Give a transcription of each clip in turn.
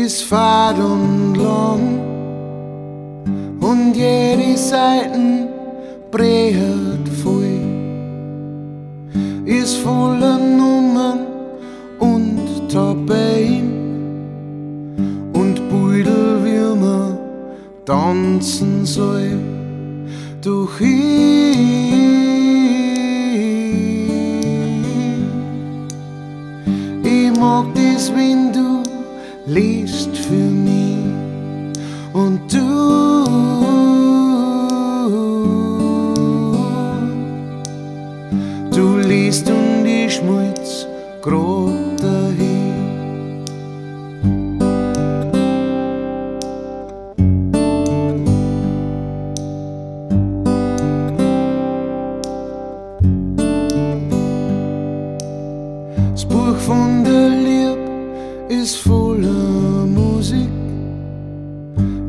ist fad und lang und jede Seiten brehet voll, ist voller Nummern und Tabellen und Beutel, wie man tanzen soll. Doch ich mag das, wenn du liest für mich und du liest und ich schmutz grad dahin. Das Buch von der Lieb ist voller Musik.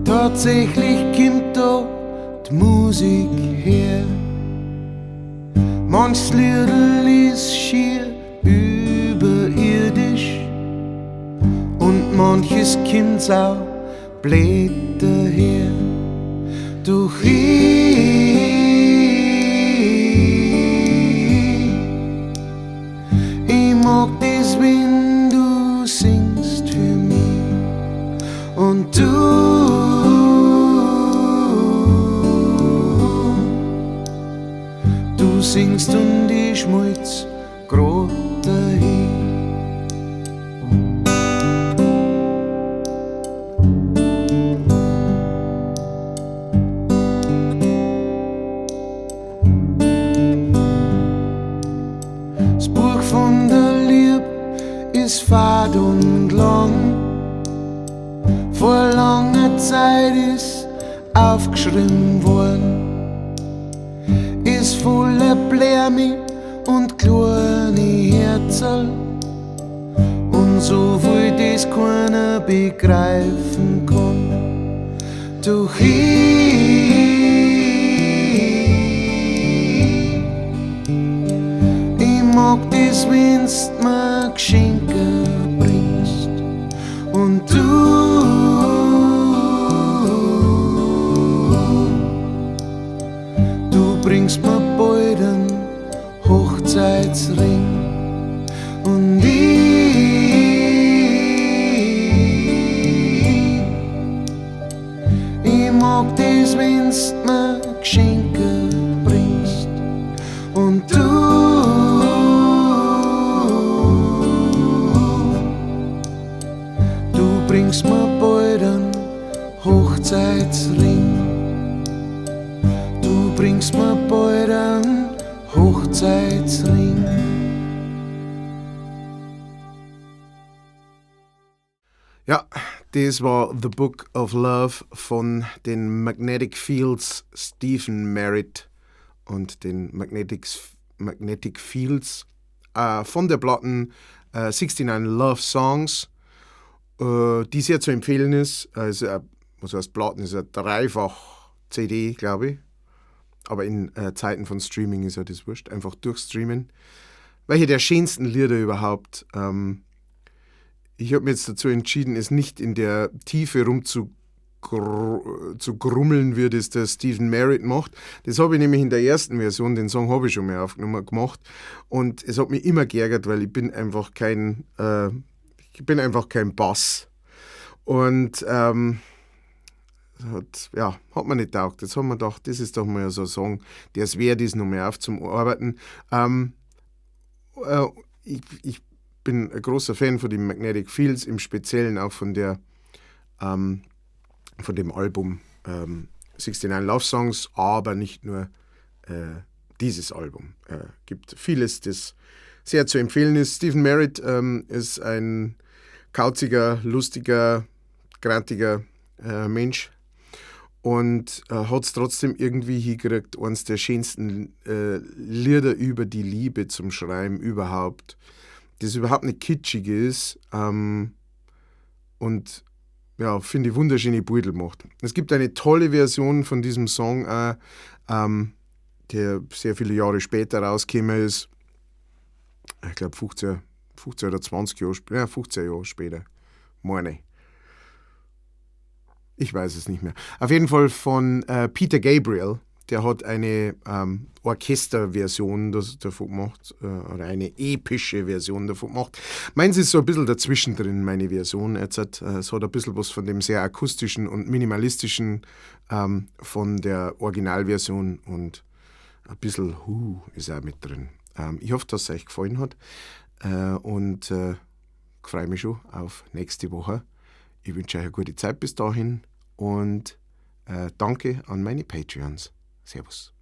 Tatsächlich kommt da die Musik her. Manches Liedl ist schier überirdisch und manches kommt's auch blöd daher. Doch ich mag das, wenn du singst für mich und du singst und ich schmutz grad dahin. Das Buch von der Lieb ist fad und lang, vor langer Zeit ist aufgeschrieben worden, ist voller Blärmi und kleine Herzl und so viel, das keiner begreifen kann. Doch ich mag das, wenn's mir Geschenke bringst und du bringst mir bald einen Hochzeitsring und ich mag das, wenn's mir Geschenke bringst und du bringst mir bald einen Hochzeitsring. Du bringst mir bald einen Hochzeitsring. Ja, das war The Book of Love von den Magnetic Fields, Stephen Merritt und den Magnetic Fields von der Platten 69 Love Songs, die sehr zu empfehlen ist. Also, was heißt Platten, ist eine Dreifach-CD, glaube ich. Aber in Zeiten von Streaming ist ja das wurscht. Einfach durchstreamen. Welche der schönsten Lieder überhaupt. Ich habe mir jetzt dazu entschieden, es nicht in der Tiefe zu grummeln, wie das der Stephen Merritt macht. Das habe ich nämlich in der ersten Version, den Song habe ich schon mal aufgenommen, gemacht. Und es hat mich immer geärgert, weil ich bin einfach kein Bass. Und hat mir nicht taugt. Jetzt haben wir gedacht, das ist doch mal so ein Song, der es wert ist, noch mehr aufzuarbeiten. Ich bin ein großer Fan von den Magnetic Fields, im Speziellen auch von dem Album 69 Love Songs, aber nicht nur dieses Album. Gibt vieles, das sehr zu empfehlen ist. Stephen Merritt ist ein kauziger, lustiger, grantiger Mensch und hat es trotzdem irgendwie hingekriegt, eines der schönsten Lieder über die Liebe zum Schreiben überhaupt, das überhaupt nicht kitschig ist und ja, finde ich wunderschöne Beutel macht. Es gibt eine tolle Version von diesem Song, der sehr viele Jahre später rausgekommen ist. Ich glaube 15 oder 20 Jahre später, 15 Jahre später, meine ich. Ich weiß es nicht mehr. Auf jeden Fall von Peter Gabriel. Der hat eine Orchesterversion davon gemacht, oder eine epische Version davon gemacht. Meins ist so ein bisschen dazwischen drin, meine Version. Es hat ein bisschen was von dem sehr akustischen und minimalistischen von der Originalversion und ein bisschen ist auch mit drin. Ich hoffe, dass es euch gefallen hat und freue mich schon auf nächste Woche. Ich wünsche euch eine gute Zeit bis dahin und danke an meine Patreons. Servus.